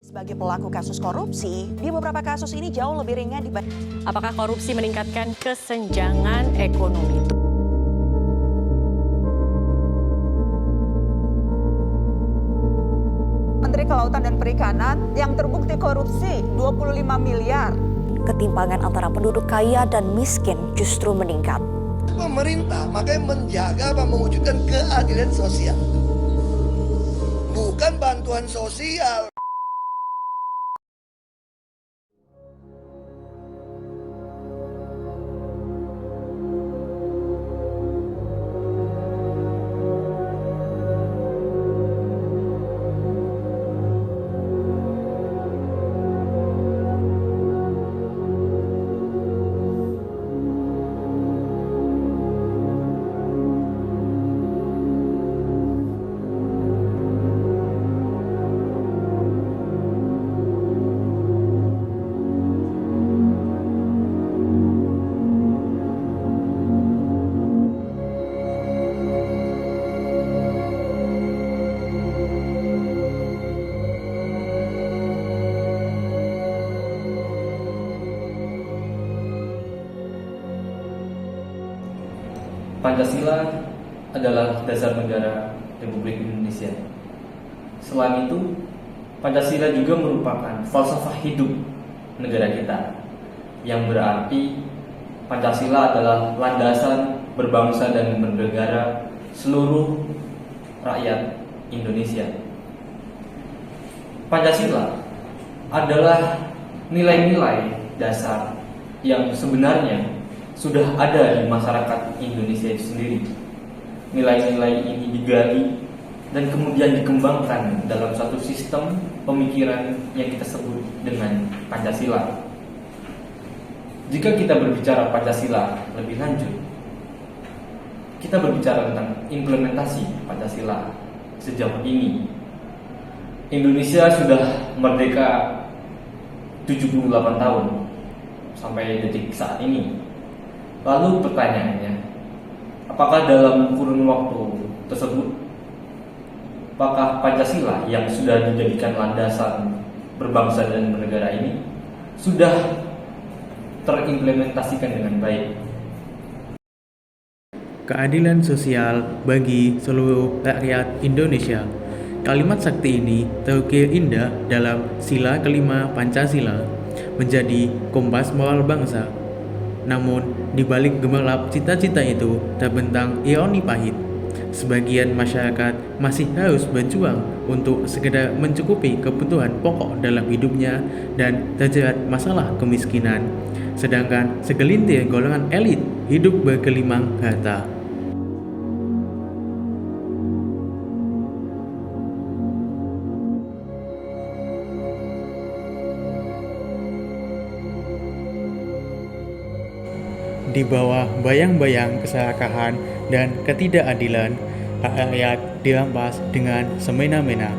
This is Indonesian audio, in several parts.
Sebagai pelaku kasus korupsi, di beberapa kasus ini jauh lebih ringan dibanding. Apakah korupsi meningkatkan kesenjangan ekonomi? Menteri Kelautan dan Perikanan yang terbukti korupsi 25 miliar. Ketimpangan antara penduduk kaya dan miskin justru meningkat. Pemerintah makanya menjaga dan mewujudkan keadilan sosial, bukan bantuan sosial. Pancasila adalah dasar negara Republik Indonesia. Selain itu, Pancasila juga merupakan falsafah hidup negara kita, yang berarti Pancasila adalah landasan berbangsa dan bernegara seluruh rakyat Indonesia. Pancasila adalah nilai-nilai dasar yang sebenarnya sudah ada di masyarakat Indonesia itu sendiri. Nilai-nilai ini digali dan kemudian dikembangkan dalam satu sistem pemikiran yang kita sebut dengan Pancasila. Jika kita berbicara Pancasila lebih lanjut, kita berbicara tentang implementasi Pancasila sejauh ini. Indonesia sudah merdeka 78 tahun sampai detik saat ini. Lalu pertanyaannya, apakah dalam kurun waktu tersebut, apakah Pancasila yang sudah dijadikan landasan berbangsa dan bernegara ini sudah terimplementasikan dengan baik? Keadilan sosial bagi seluruh rakyat Indonesia. Kalimat sakti ini terukir indah dalam sila kelima Pancasila, menjadi kompas moral bangsa. Namun, di balik gemerlap cita-cita itu terbentang ironi pahit. Sebagian masyarakat masih harus berjuang untuk sekedar mencukupi kebutuhan pokok dalam hidupnya dan terjerat masalah kemiskinan. Sedangkan segelintir golongan elit hidup bergelimang harta. Di bawah bayang-bayang keserakahan dan ketidakadilan, hak rakyat dirampas dengan semena-mena.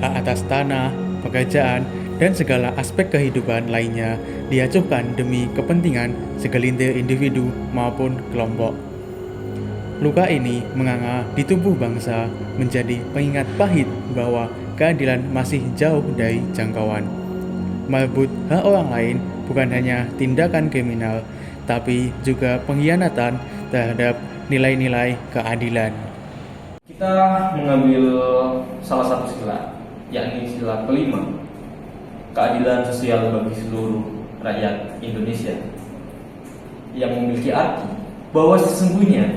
Hak atas tanah, pekerjaan, dan segala aspek kehidupan lainnya diacuhkan demi kepentingan segelintir individu maupun kelompok. Luka ini menganga di tubuh bangsa, menjadi pengingat pahit bahwa keadilan masih jauh dari jangkauan. Merebut hak orang lain bukan hanya tindakan kriminal, tapi juga pengkhianatan terhadap nilai-nilai keadilan. Kita mengambil salah satu sila, yakni sila kelima, keadilan sosial bagi seluruh rakyat Indonesia, yang memiliki arti bahwa sesungguhnya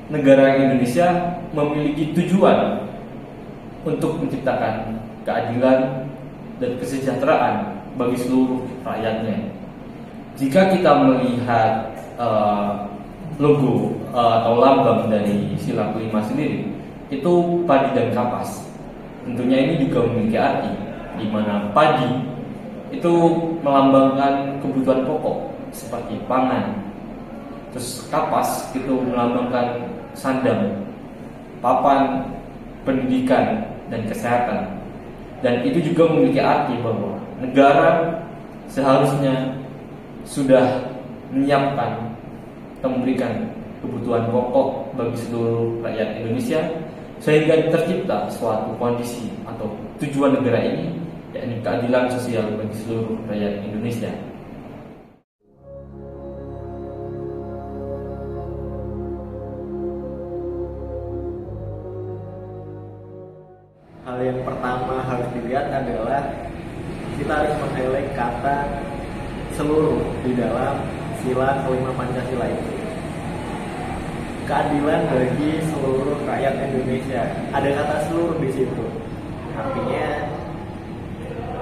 negara Indonesia memiliki tujuan untuk menciptakan keadilan dan kesejahteraan bagi seluruh rakyatnya. Jika kita melihat logo atau lambang dari sila kelima sendiri, itu padi dan kapas. Tentunya ini juga memiliki arti, di mana padi itu melambangkan kebutuhan pokok seperti pangan, terus kapas itu melambangkan sandang, papan pendidikan dan kesehatan. Dan itu juga memiliki arti bahwa negara seharusnya sudah menyiapkan atau memberikan kebutuhan pokok bagi seluruh rakyat Indonesia, sehingga tercipta suatu kondisi atau tujuan negara ini, yakni yakni keadilan sosial bagi seluruh rakyat Indonesia. Hal yang pertama harus dilihat adalah kita harus meng-highlight kata seluruh di dalam sila kelima Pancasila itu. Keadilan bagi seluruh rakyat Indonesia. Ada kata seluruh di situ. Artinya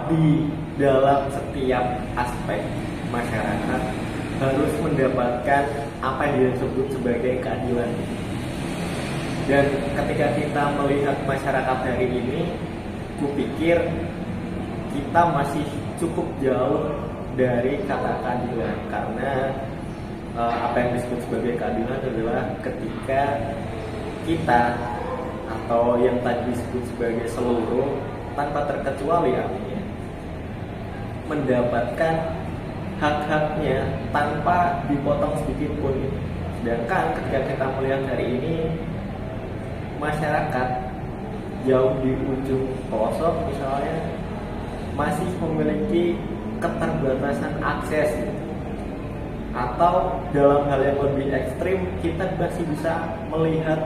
di dalam setiap aspek masyarakat harus mendapatkan apa yang disebut sebagai keadilan. Dan ketika kita melihat masyarakat hari ini, kupikir kita masih cukup jauh dari kata keadilan, karena apa yang disebut sebagai keadilan adalah ketika kita atau yang tadi disebut sebagai seluruh tanpa terkecuali artinya mendapatkan hak-haknya tanpa dipotong sedikit pun. Sedangkan ketika kita melihat hari ini masyarakat jauh di ujung pelosok misalnya masih memiliki keterbatasan akses, atau dalam hal yang lebih ekstrim kita masih bisa melihat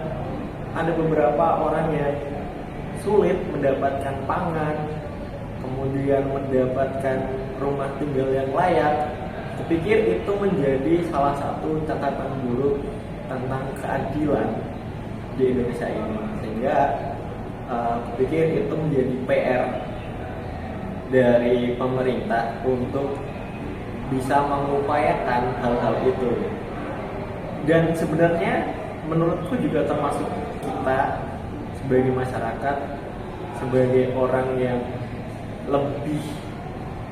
ada beberapa orang yang sulit mendapatkan pangan, kemudian mendapatkan rumah tinggal yang layak. Kupikir itu menjadi salah satu catatan buruk tentang keadilan di Indonesia ini, sehingga kupikir itu menjadi PR dari pemerintah untuk bisa mengupayakan hal-hal itu. Dan sebenarnya menurutku juga termasuk kita sebagai masyarakat, sebagai orang yang lebih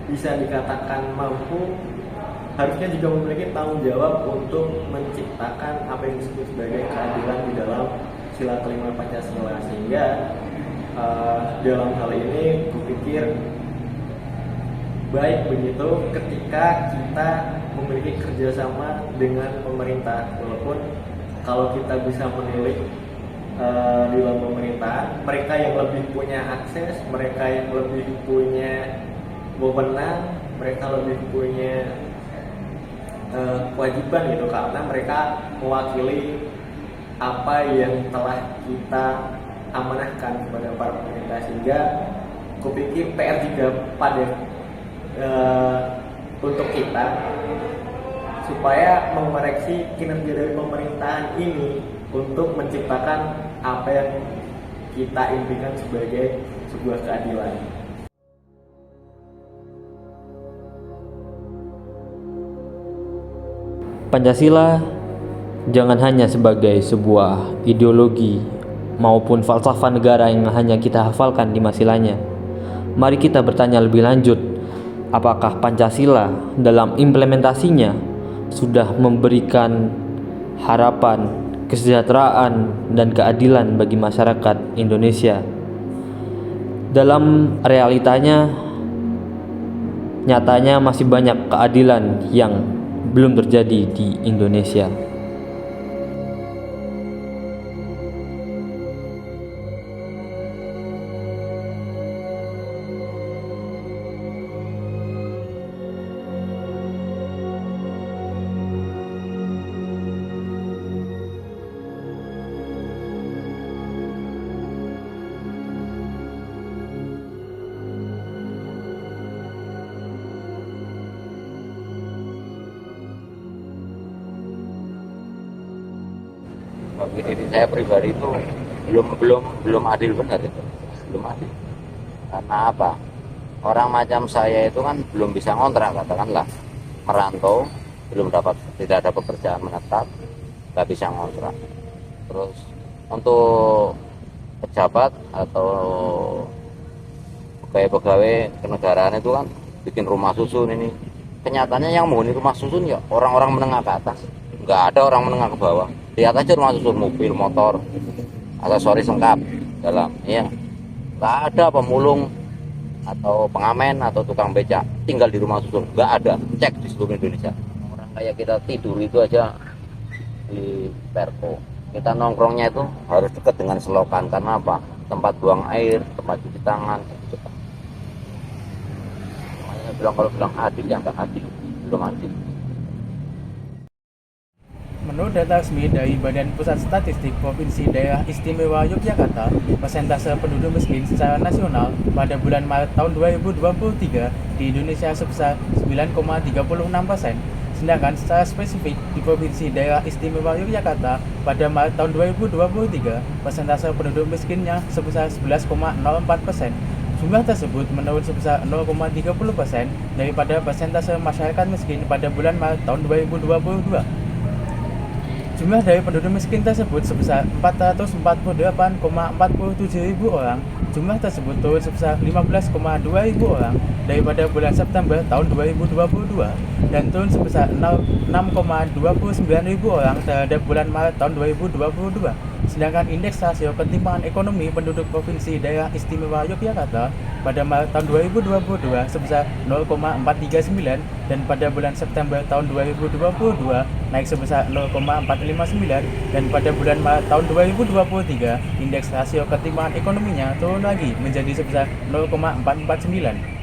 bisa dikatakan mampu, harusnya juga memiliki tanggung jawab untuk menciptakan apa yang disebut sebagai keadilan di dalam sila kelima Pancasila. Sehingga dalam hal ini kupikir baik begitu ketika kita memiliki kerjasama dengan pemerintah. Walaupun kalau kita bisa menilik di dalam pemerintahan, mereka yang lebih punya akses, mereka yang lebih punya wewenang, mereka lebih punya kewajiban gitu, karena mereka mewakili apa yang telah kita amanahkan kepada para pemerintah. Sehingga kupikir PR juga pada untuk kita supaya mengoreksi kinerja dari pemerintahan ini untuk menciptakan apa yang kita impikan sebagai sebuah keadilan. Pancasila jangan hanya sebagai sebuah ideologi maupun falsafah negara yang hanya kita hafalkan di masilanya. Mari kita bertanya lebih lanjut, apakah Pancasila dalam implementasinya sudah memberikan harapan, kesejahteraan, dan keadilan bagi masyarakat Indonesia? Dalam realitanya, nyatanya masih banyak keadilan yang belum terjadi di Indonesia. Bagi diri saya pribadi itu belum adil, benar itu, belum adil. Karena apa? Orang macam saya itu kan belum bisa ngontrak, katakanlah merantau, tidak ada pekerjaan menetap, nggak bisa ngontrak. Terus untuk pejabat atau pegawai-pegawai kenegaraan itu kan bikin rumah susun ini. Kenyataannya yang menghuni rumah susun ya orang-orang menengah ke atas, nggak ada orang menengah ke bawah. Lihat aja rumah susun, mobil, motor, aksesoris lengkap dalam, ya. Nggak ada pemulung atau pengamen atau tukang becak tinggal di rumah susun, nggak ada. Cek di seluruh Indonesia. Orang kayak kita tidur itu aja di perko. Kita nongkrongnya itu harus dekat dengan selokan, karena apa? Tempat buang air, tempat cuci tangan. kalau bilang adil ya nggak adil, belum adil. Menurut data resmi dari Badan Pusat Statistik Provinsi Daerah Istimewa Yogyakarta, persentase penduduk miskin secara nasional pada bulan Maret tahun 2023 di Indonesia sebesar 9,36%. Sedangkan secara spesifik di Provinsi Daerah Istimewa Yogyakarta pada Maret tahun 2023, persentase penduduk miskinnya sebesar 11,04%. Jumlah tersebut menurun sebesar 0,30% daripada persentase masyarakat miskin pada bulan Maret tahun 2022. Jumlah dari penduduk miskin tersebut sebesar 448,47 ribu orang. Jumlah tersebut turun sebesar 15,2 ribu orang daripada bulan September tahun 2022 dan turun sebesar 6,29 ribu orang terhadap bulan Maret tahun 2022. Sedangkan indeks rasio ketimpangan ekonomi penduduk Provinsi Daerah Istimewa Yogyakarta pada Maret tahun 2022 sebesar 0,439 dan pada bulan September tahun 2022 naik sebesar 0,459 dan pada bulan Maret tahun 2023 indeks rasio ketimpangan ekonominya turun lagi menjadi sebesar 0,449.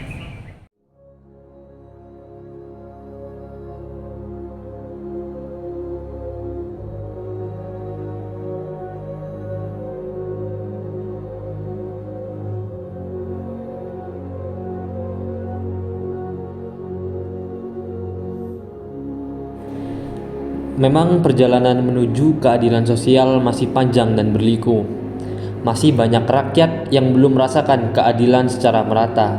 Memang perjalanan menuju keadilan sosial masih panjang dan berliku. Masih banyak rakyat yang belum merasakan keadilan secara merata.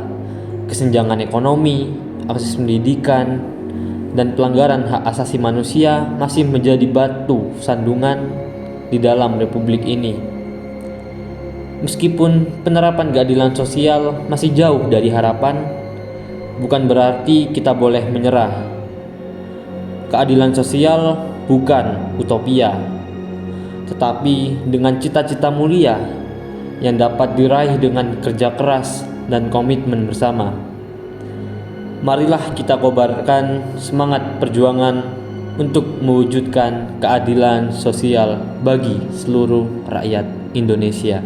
Kesenjangan ekonomi, akses pendidikan, dan pelanggaran hak asasi manusia masih menjadi batu sandungan di dalam republik ini. Meskipun penerapan keadilan sosial masih jauh dari harapan, bukan berarti kita boleh menyerah. Keadilan sosial bukan utopia, tetapi dengan cita-cita mulia yang dapat diraih dengan kerja keras dan komitmen bersama. Marilah kita kobarkan semangat perjuangan untuk mewujudkan keadilan sosial bagi seluruh rakyat Indonesia.